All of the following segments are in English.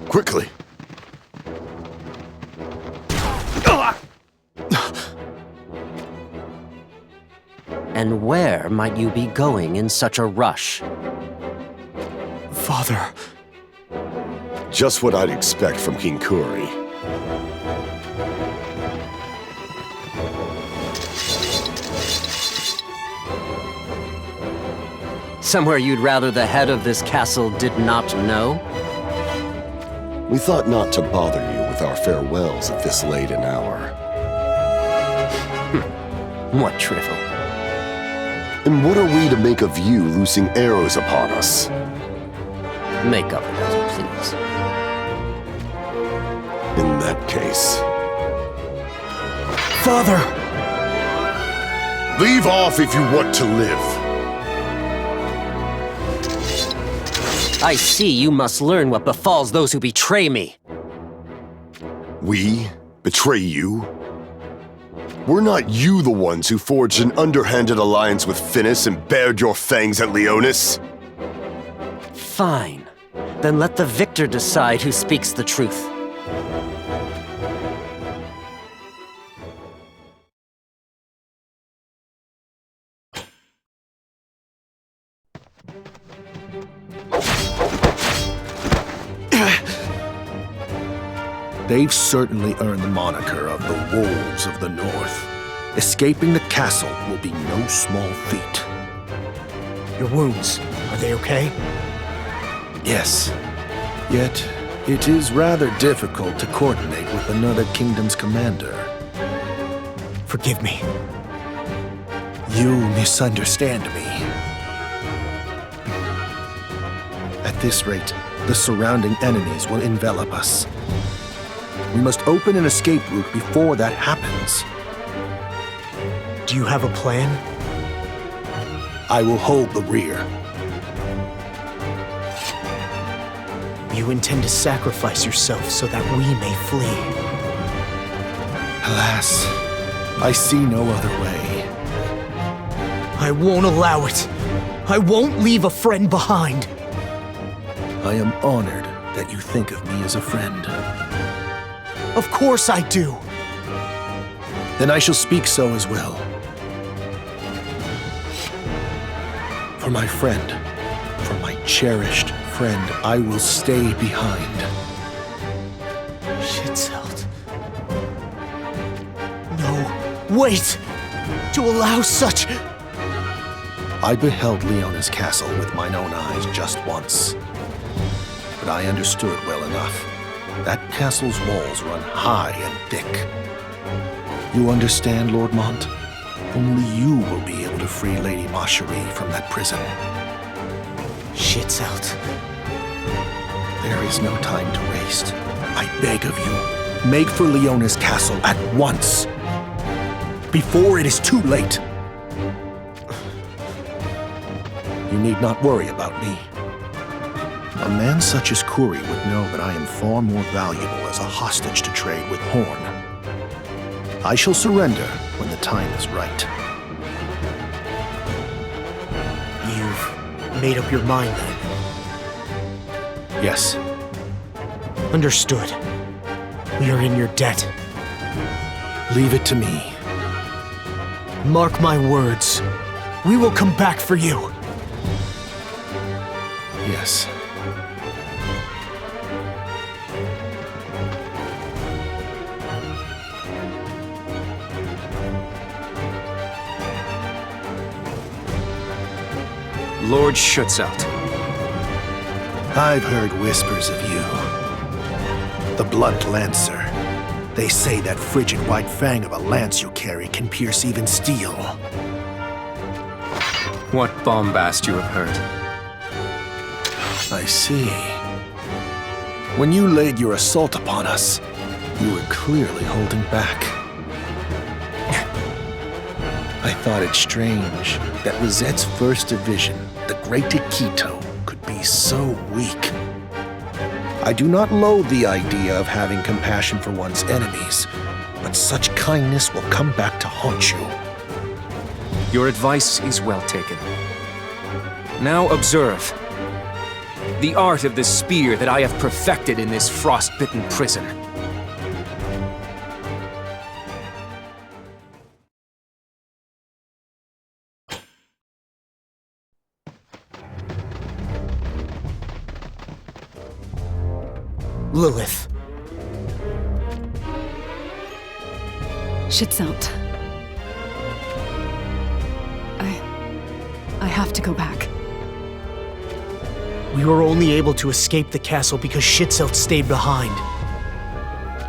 Quickly! And where might you be going in such a rush? Father. Just what I'd expect from King Kuri. Somewhere you'd rather the head of this castle did not know? We thought not to bother you with our farewells at this late an hour. What drivel. And what are we to make of you loosing arrows upon us? Make of it as you please. In that case... Father! Leave off if you want to live! I see you must learn what befalls those who betray me. We betray you? Were not you the ones who forged an underhanded alliance with Finis and bared your fangs at Leonis? Fine. Then let the victor decide who speaks the truth. They've certainly earned the moniker of the Wolves of the North. Escaping the castle will be no small feat. Your wounds, are they okay? Yes. Yet, it is rather difficult to coordinate with another kingdom's commander. Forgive me. You misunderstand me. At this rate, the surrounding enemies will envelop us. We must open an escape route before that happens. Do you have a plan? I will hold the rear. You intend to sacrifice yourself so that we may flee. Alas, I see no other way. I won't allow it. I won't leave a friend behind. I am honored that you think of me as a friend. Of course I do. Then I shall speak so as well. For my friend, for my cherished friend, I will stay behind. Shitselt. No, wait! To allow such... I beheld Leona's castle with mine own eyes just once. But I understood well enough. That castle's walls run high and thick. You understand, Lord Mont? Only you will be able to free Lady Macherie from that prison. Shitselt. There is no time to waste. I beg of you, make for Leona's castle at once. Before it is too late. You need not worry about me. A man such as Kuri would know that I am far more valuable as a hostage to trade with Horn. I shall surrender when the time is right. You've made up your mind then? Yes. Understood. We are in your debt. Leave it to me. Mark my words. We will come back for you. Yes. Lord Shutzout. I've heard whispers of you. The Blunt Lancer. They say that frigid white fang of a lance you carry can pierce even steel. What bombast you have heard. I see. When you laid your assault upon us, you were clearly holding back. I thought it strange that Rosette's first division, the Great Akito, could be so weak. I do not loathe the idea of having compassion for one's enemies, but such kindness will come back to haunt you. Your advice is well taken. Now observe. the art of the spear that I have perfected in this frostbitten prison. Lilith. Shit's out. I have to go back. We were only able to escape the castle because Shitzout stayed behind.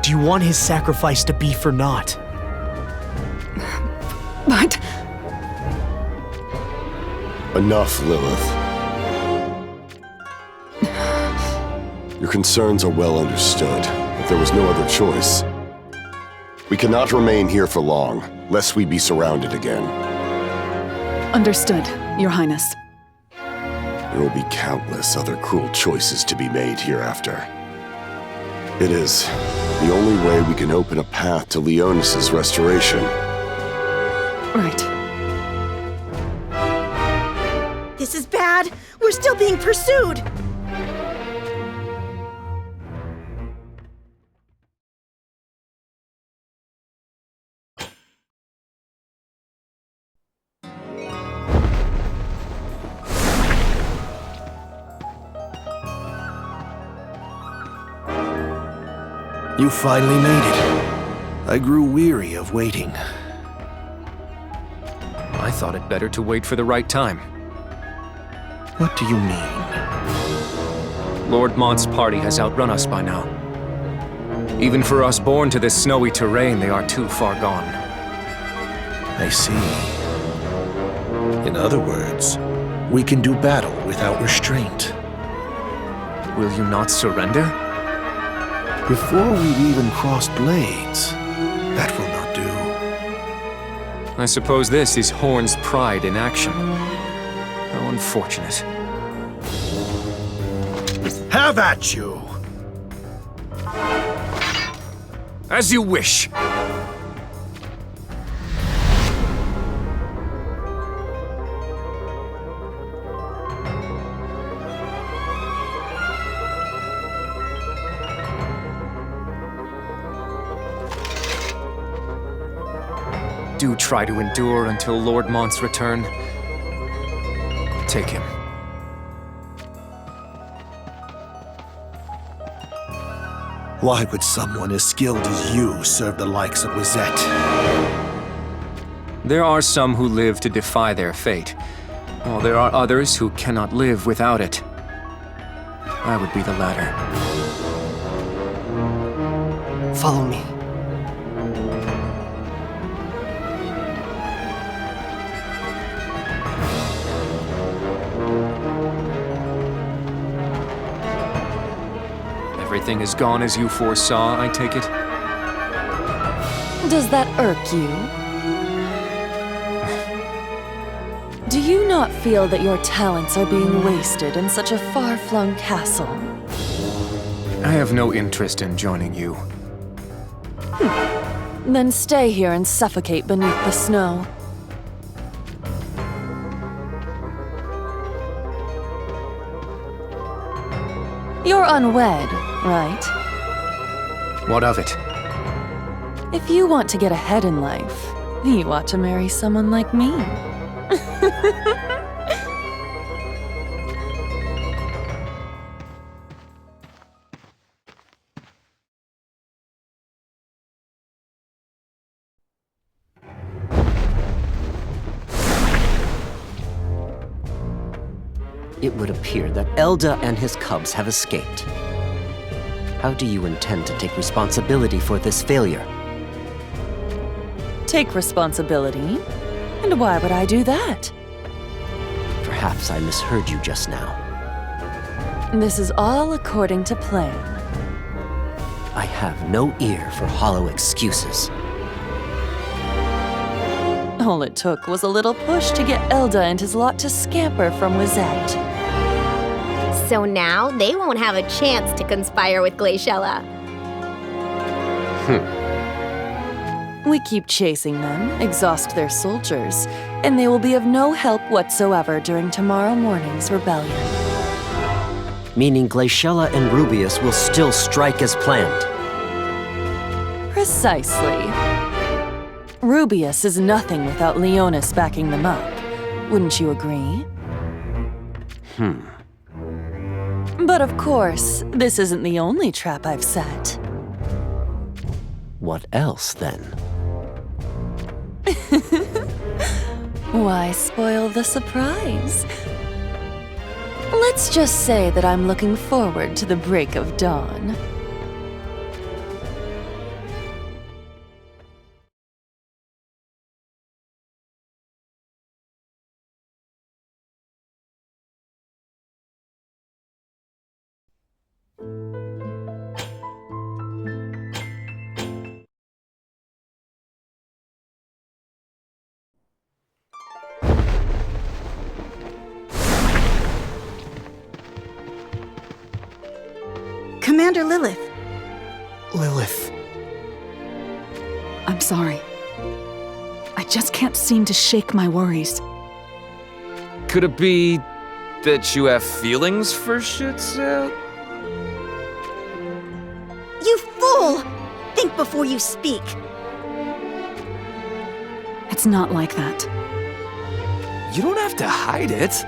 Do you want his sacrifice to be for naught? But Enough, Lilith. Your concerns are well understood, but there was no other choice. We cannot remain here for long, lest we be surrounded again. understood, Your Highness. There will be countless other cruel choices to be made hereafter. It is the only way we can open a path to Leonis' restoration. Right. This is bad. We're still being pursued. You finally made it. I grew weary of waiting. I thought it better to wait for the right time. What do you mean? Lord Mont's party has outrun us by now. Even for us born to this snowy terrain, they are too far gone. I see. In other words, we can do battle without restraint. Will you not surrender? Before we've even crossed blades, that will not do. I suppose this is Horn's pride in action. How unfortunate. Have at you! As you wish. Do try to endure until Lord Mont's return. Take him. Why would someone as skilled as you serve the likes of Wizette? There are some who live to defy their fate, while there are others who cannot live without it. I would be the latter. Follow me. Everything has gone as you foresaw, I take it? Does that irk you? Do you not feel that your talents are being wasted in such a far-flung castle? I have no interest in joining you. Then stay here and suffocate beneath the snow. You're unwed, right? What of it? If you want to get ahead in life, you ought to marry someone like me. It would appear that Elda and his cubs have escaped. How do you intend to take responsibility for this failure? Take responsibility? And why would I do that? Perhaps I misheard you just now. This is all according to plan. I have no ear for hollow excuses. All it took was a little push to get Elda and his lot to scamper from Wizette. So now they won't have a chance to conspire with Glaciella. We keep chasing them, exhaust their soldiers, and they will be of no help whatsoever during tomorrow morning's rebellion. meaning Glaciella and Rubius will still strike as planned. Precisely. Rubius is nothing without Leonis backing them up. Wouldn't you agree? But of course, this isn't the only trap I've set. What else, then? Why spoil the surprise? Let's just say that I'm looking forward to the break of dawn. Commander Lilith. Lilith. I'm sorry. I just can't seem to shake my worries. Could it be that you have feelings for Shitzel? You fool! Think before you speak. It's not like that. You don't have to hide it.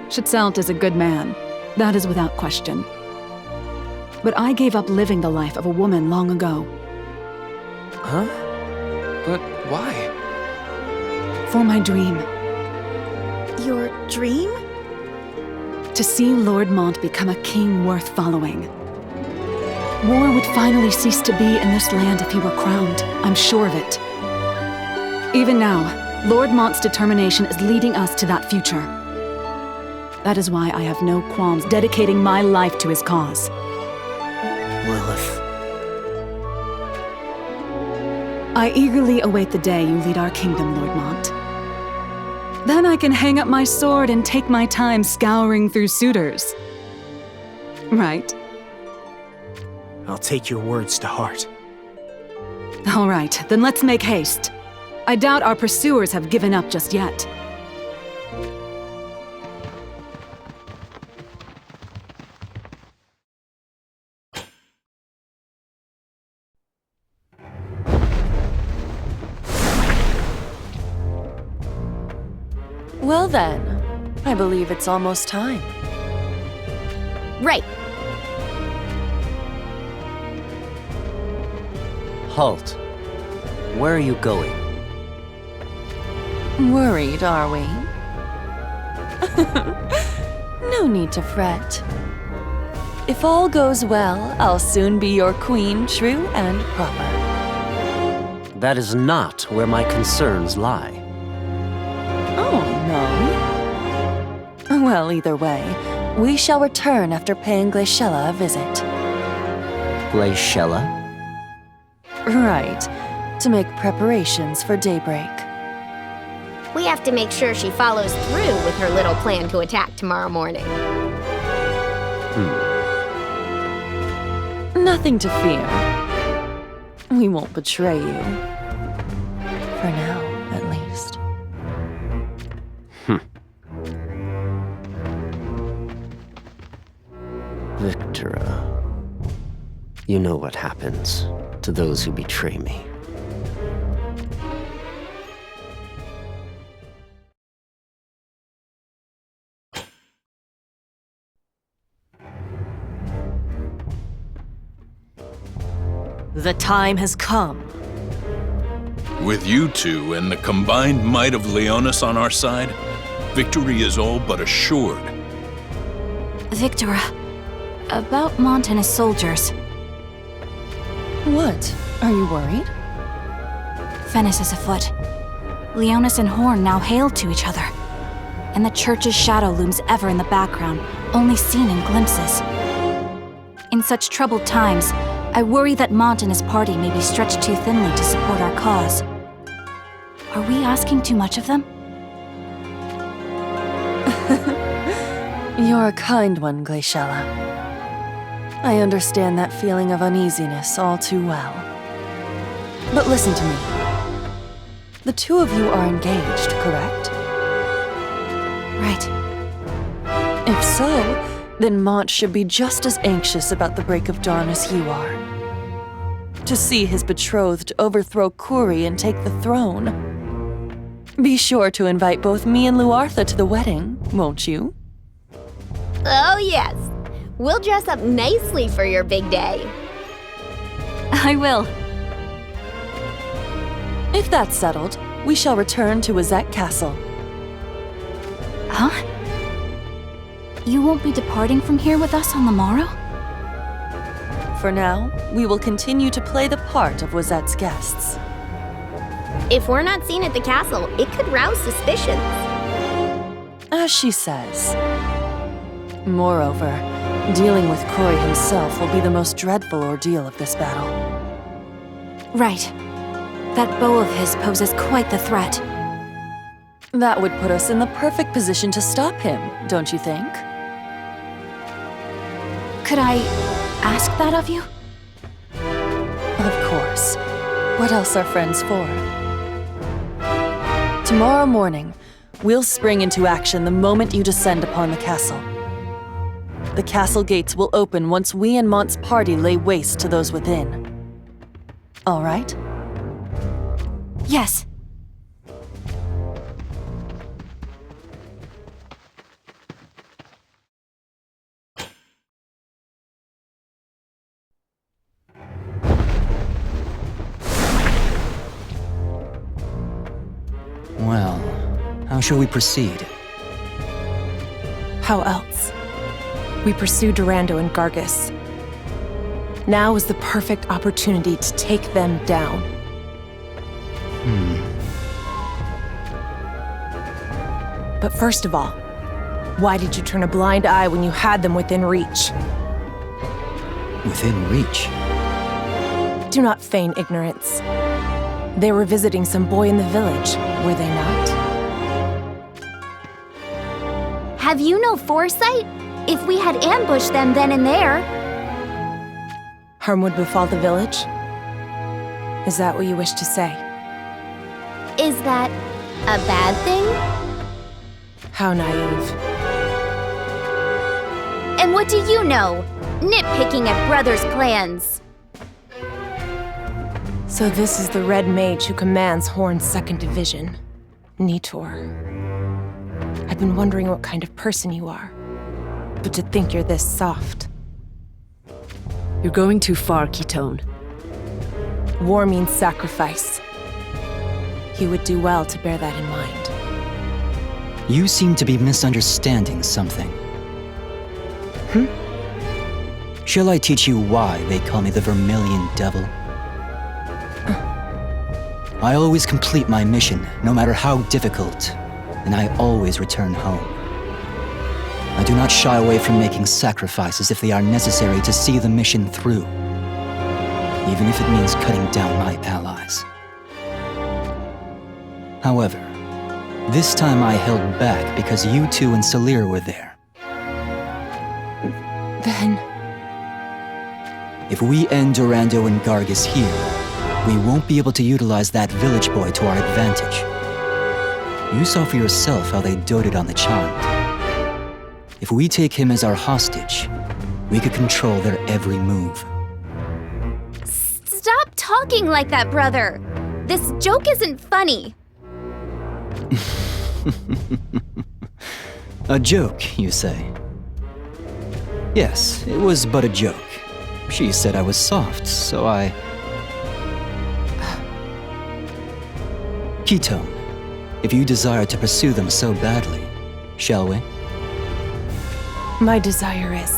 Schitzelt is a good man. That is without question. But I gave up living the life of a woman long ago. Huh? But why? For my dream. Your dream? To see Lord Mont become a king worth following. War would finally cease to be in this land if he were crowned. I'm sure of it. Even now, Lord Mont's determination is leading us to that future. That is why I have no qualms dedicating my life to his cause. Lilith. I eagerly await the day you lead our kingdom, Lord Mont. Then I can hang up my sword and take my time scouring through suitors. Right? I'll take your words to heart. All right, then let's make haste. I doubt our pursuers have given up just yet. Well then, I believe it's almost time. Right. Halt. Where are you going? Worried, are we? No need to fret. If all goes well, I'll soon be your queen, true and proper. That is not where my concerns lie. Oh, no? Well, either way, we shall return after paying Glaciella a visit. Glaciella? Right, to make preparations for daybreak. We have to make sure she follows through with her little plan to attack tomorrow morning. Nothing to fear. We won't betray you. For now, at least. Victora. You know what happens to those who betray me. The time has come. With you two and the combined might of Leonis on our side, victory is all but assured. Victora, about Mont and his soldiers. What? Are you worried? Fennis is afoot. Leonis and Horn now hail to each other. And the church's shadow looms ever in the background, only seen in glimpses. In such troubled times, I worry that Mont and his party may be stretched too thinly to support our cause. Are we asking too much of them? You're a kind one, Glaciella. I understand that feeling of uneasiness all too well. But listen to me. The two of you are engaged, correct? Right. If so, then Mont should be just as anxious about the break of dawn as you are. To see his betrothed overthrow Kuri and take the throne. Be sure to invite both me and Luartha to the wedding, won't you? Oh, yes. We'll dress up nicely for your big day. I will. If that's settled, we shall return to Azek Castle. Huh? You won't be departing from here with us on the morrow? For now, we will continue to play the part of Wazette's guests. If we're not seen at the castle, it could rouse suspicions. As she says. Moreover, dealing with Kuri himself will be the most dreadful ordeal of this battle. Right. That bow of his poses quite the threat. That would put us in the perfect position to stop him, don't you think? Could I ask that of you? Of course. What else are friends for? Tomorrow morning, we'll spring into action the moment you descend upon the castle. The castle gates will open once we and Mont's party lay waste to those within. All right? Yes. Well, how shall we proceed? How else? We pursue Durando and Gargis. Now is the perfect opportunity to take them down. But first of all, why did you turn a blind eye when you had them within reach? Within reach? Do not feign ignorance. They were visiting some boy in the village, were they not? Have you no foresight? If we had ambushed them then and there... Harm would befall the village? Is that what you wish to say? Is that a bad thing? How naive. And what do you know? Nitpicking at brothers' plans. So this is the Red Mage who commands Horn's 2nd Division, Nitor. I've been wondering what kind of person you are, but to think you're this soft. You're going too far, Ketone. War means sacrifice. You would do well to bear that in mind. You seem to be misunderstanding something. Shall I teach you why they call me the Vermilion Devil? I always complete my mission, no matter how difficult, and I always return home. I do not shy away from making sacrifices if they are necessary to see the mission through, even if it means cutting down my allies. However, this time I held back because you two and Salir were there. Then... If we end Durando and Gargis here, we won't be able to utilize that village boy to our advantage. You saw for yourself how they doted on the child. If we take him as our hostage, we could control their every move. Stop talking like that, brother! This joke isn't funny. A joke, you say? Yes, it was but a joke. She said I was soft, so I... Ketone, if you desire to pursue them so badly, shall we? My desire is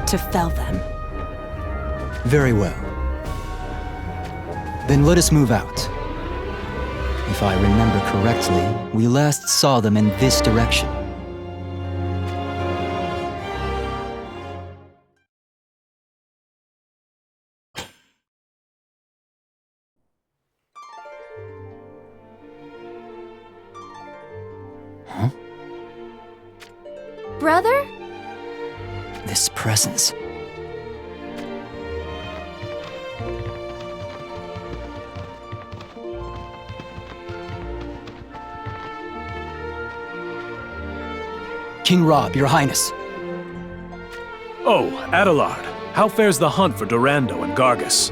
to fell them. Very well. Then let us move out. If I remember correctly, we last saw them in this direction. Huh? Brother? This presence. King Rob, Your Highness. Oh, Adelard, how fares the hunt for Durando and Gargus?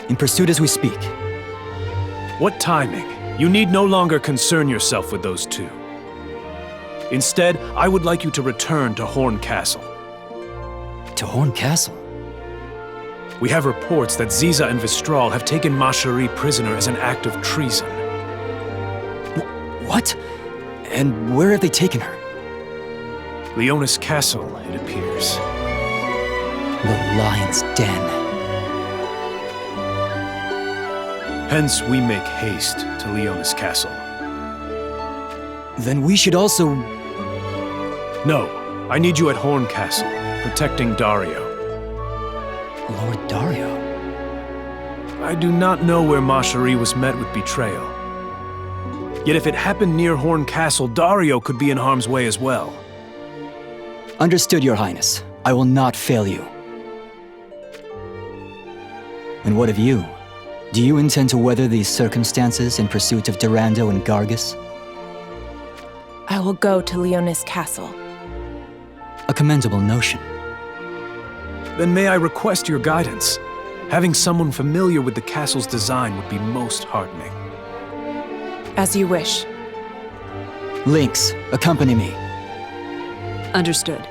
In pursuit as we speak. What timing? You need no longer concern yourself with those two. Instead, I would like you to return to Horn Castle. To Horn Castle? We have reports that Ziza and Vistral have taken Ma Cherie prisoner as an act of treason. What? And where have they taken her? Leonis Castle, it appears. The Lion's Den. Hence, we make haste to Leonis Castle. Then we should also... No, I need you at Horn Castle, protecting Dario. Lord Dario? I do not know where Ma Cherie was met with betrayal. Yet if it happened near Horn Castle, Dario could be in harm's way as well. Understood, Your Highness. I will not fail you. And what of you? Do you intend to weather these circumstances in pursuit of Durando and Gargus? I will go to Leonis Castle. A commendable notion. Then may I request your guidance? Having someone familiar with the castle's design would be most heartening. As you wish. Lynx, accompany me. Understood.